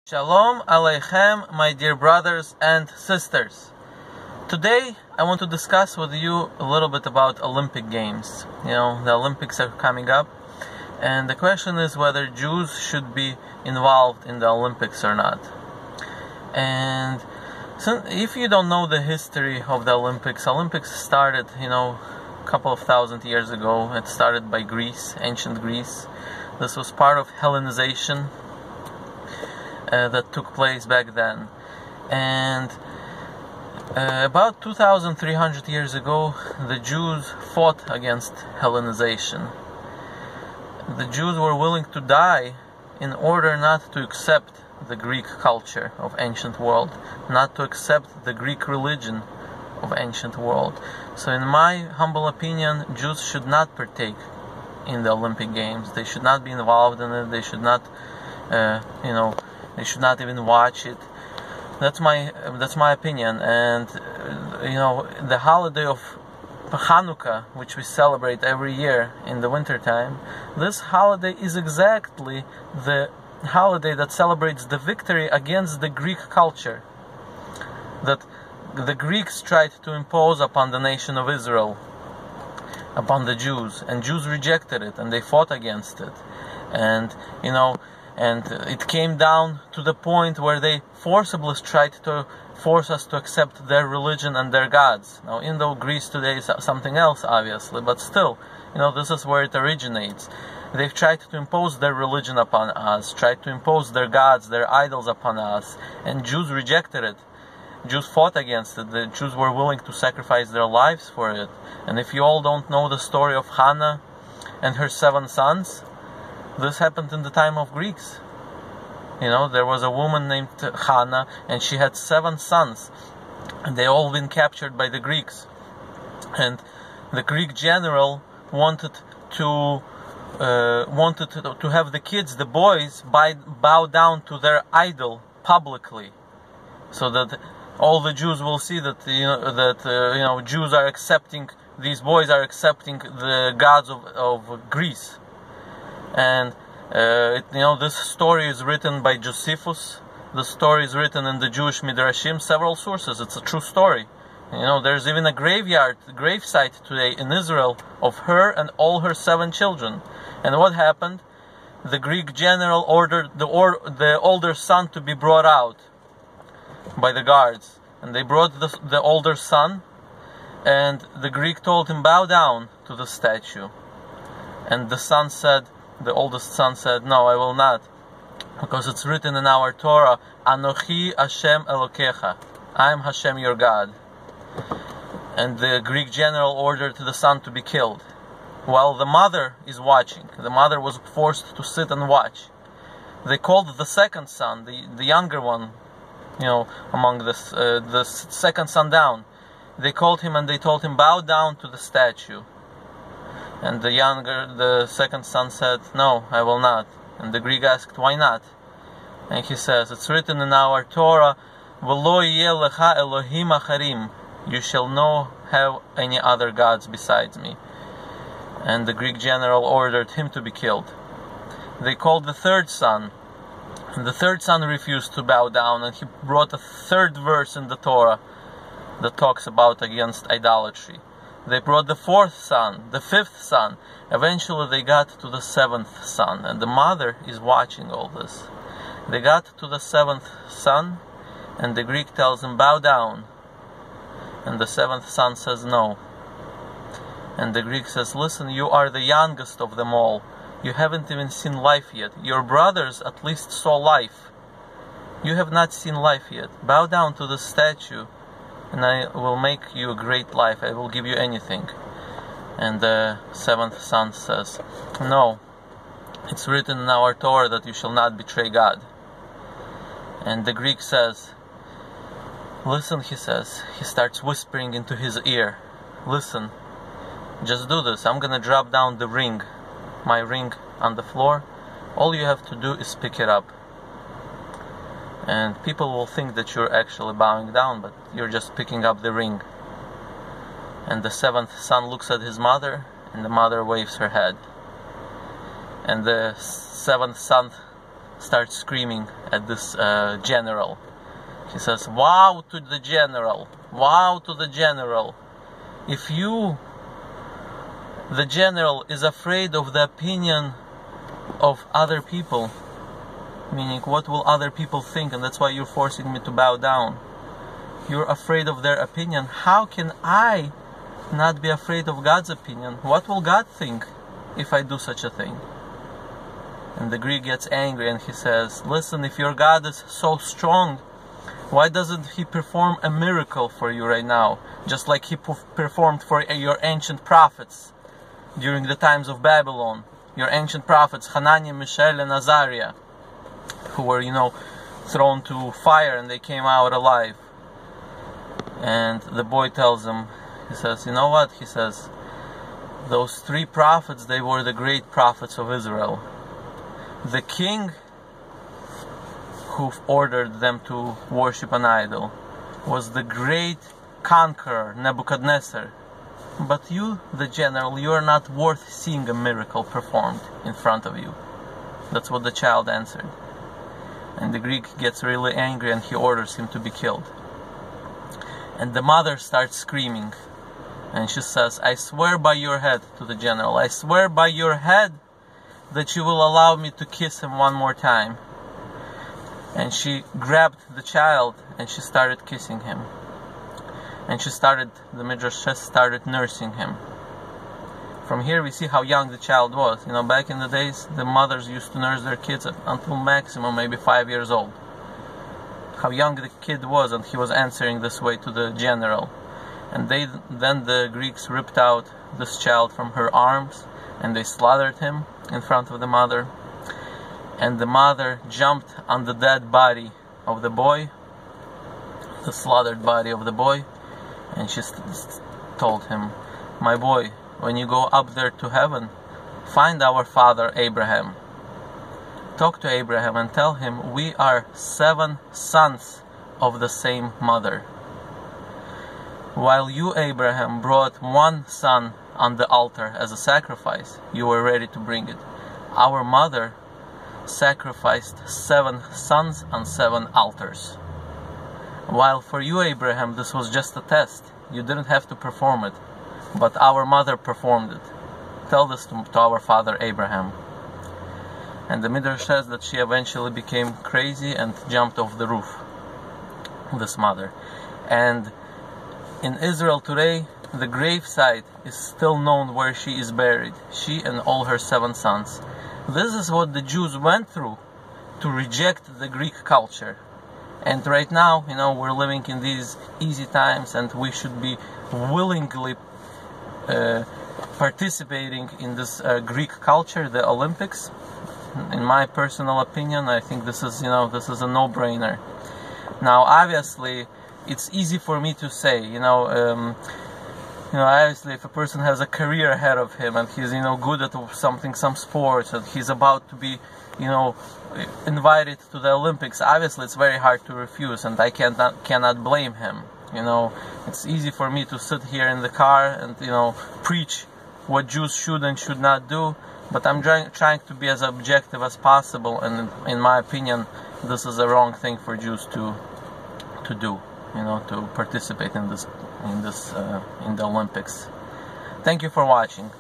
Shalom Aleichem, my dear brothers and sisters. Today I want to discuss with you a little bit about Olympic Games. The Olympics are coming up, and the question is whether Jews should be involved in the Olympics or not. And so if you don't know the history of the Olympics started, a couple of thousand years ago. It started by Greece, ancient Greece. This was part of Hellenization that took place back then. And about 2,300 years ago, the Jews fought against Hellenization. The Jews were willing to die in order not to accept the Greek culture of ancient world, not to accept the Greek religion of ancient world. So in my humble opinion, Jews should not partake in the Olympic Games. They should not be involved in it. They should not, they should not even watch it. That's my opinion. And the holiday of Hanukkah, which we celebrate every year in the winter time, this holiday is exactly the holiday that celebrates the victory against the Greek culture that the Greeks tried to impose upon the nation of Israel, upon the Jews, and Jews rejected it and they fought against it. And it came down to the point where they forcibly tried to force us to accept their religion and their gods. Now, though Greece today is something else, obviously, but still, this is where it originates. They've tried to impose their religion upon us, tried to impose their gods, their idols upon us, and Jews rejected it. Jews fought against it. The Jews were willing to sacrifice their lives for it. And if you all don't know the story of Hannah and her 7 sons, this happened in the time of Greeks. There was a woman named Hannah, and she had 7 sons, and they all been captured by the Greeks. And the Greek general wanted to have the kids, the boys, bow down to their idol publicly, so that all the Jews will see that Jews are accepting, these boys are accepting the gods of Greece. And this story is written by Josephus. The story is written in the Jewish Midrashim, several sources. It's a true story. There's even a gravesite today in Israel of her and all her 7 children. And what happened? The Greek general ordered the older son to be brought out by the guards. And they brought the older son, and the Greek told him, bow down to the statue. And the oldest son said, no, I will not, because it's written in our Torah, Anochi Hashem Elokecha, I am Hashem your God. And the Greek general ordered the son to be killed, while the mother is watching. The mother was forced to sit and watch. They called the second son, the younger one, among the second son down. They called him and they told him, bow down to the statue. And the second son said, no, I will not. And the Greek asked, why not? And he says, it's written in our Torah, V'lo yeh lecha Elohim acharim, you shall not have any other gods besides me. And the Greek general ordered him to be killed. They called the third son, and the third son refused to bow down, and he brought a 3rd verse in the Torah that talks about against idolatry. They brought the 4th son, the 5th son. Eventually they got to the 7th son, and the mother is watching all this. They got to the 7th son, and the Greek tells him, bow down. And the 7th son says, no. And the Greek says, listen, you are the youngest of them all. You haven't even seen life yet. Your brothers at least saw life. You have not seen life yet. Bow down to the statue, and I will make you a great life. I will give you anything. And the 7th son says, no, it's written in our Torah that you shall not betray God. And the Greek says, listen, he says, he starts whispering into his ear, listen, just do this. I'm gonna drop down the ring, my ring on the floor. All you have to do is pick it up. And people will think that you're actually bowing down, but you're just picking up the ring. And the 7th son looks at his mother, and the mother waves her head. And the 7th son starts screaming at this general. He says, "Wow to the general! Wow to the general! If you, the general, is afraid of the opinion of other people," meaning what will other people think, and that's why you're forcing me to bow down. You're afraid of their opinion. How can I not be afraid of God's opinion? What will God think if I do such a thing? And the Greek gets angry and he says, "Listen, if your God is so strong, why doesn't he perform a miracle for you right now? Just like he performed for your ancient prophets during the times of Babylon. Your ancient prophets, Hananiah, Mishael, and Azariah, who were, thrown to fire and they came out alive." And the boy tells him, he says, "You know what?" He says, "Those 3 prophets, they were the great prophets of Israel. The king who ordered them to worship an idol was the great conqueror Nebuchadnezzar. But you, the general, you are not worth seeing a miracle performed in front of you." That's what the child answered. And the Greek gets really angry and he orders him to be killed. And the mother starts screaming. And she says, "I swear by your head," to the general, "I swear by your head that you will allow me to kiss him one more time." And she grabbed the child and she started kissing him. And the Midrash says, started nursing him. From here we see how young the child was. Back in the days, the mothers used to nurse their kids until maximum maybe 5 years old. How young the kid was, and he was answering this way to the general. And then the Greeks ripped out this child from her arms and they slaughtered him in front of the mother. And the mother jumped on the dead body of the boy, the slaughtered body of the boy, and she told him, "My boy, when you go up there to heaven, find our father Abraham. Talk to Abraham and tell him we are 7 sons of the same mother. While you, Abraham, brought 1 son on the altar as a sacrifice, you were ready to bring it. Our mother sacrificed 7 sons on 7 altars. While for you, Abraham, this was just a test. You didn't have to perform it, but our mother performed it. Tell this to our father Abraham." And the Midrash says that she eventually became crazy and jumped off the roof, this mother. And in Israel today, the gravesite is still known where she is buried, she and all her 7 sons. This is what the Jews went through to reject the Greek culture. And right now, we're living in these easy times, and we should be willingly participating in this Greek culture, the Olympics. In my personal opinion, I think this is a no-brainer. Now, obviously, it's easy for me to say, obviously, if a person has a career ahead of him and he's, good at some sports, and he's about to be, invited to the Olympics, obviously it's very hard to refuse, and I cannot blame him. It's easy for me to sit here in the car and, preach what Jews should and should not do, but I'm trying to be as objective as possible, and in my opinion, this is a wrong thing for Jews to do, to participate in the Olympics. Thank you for watching.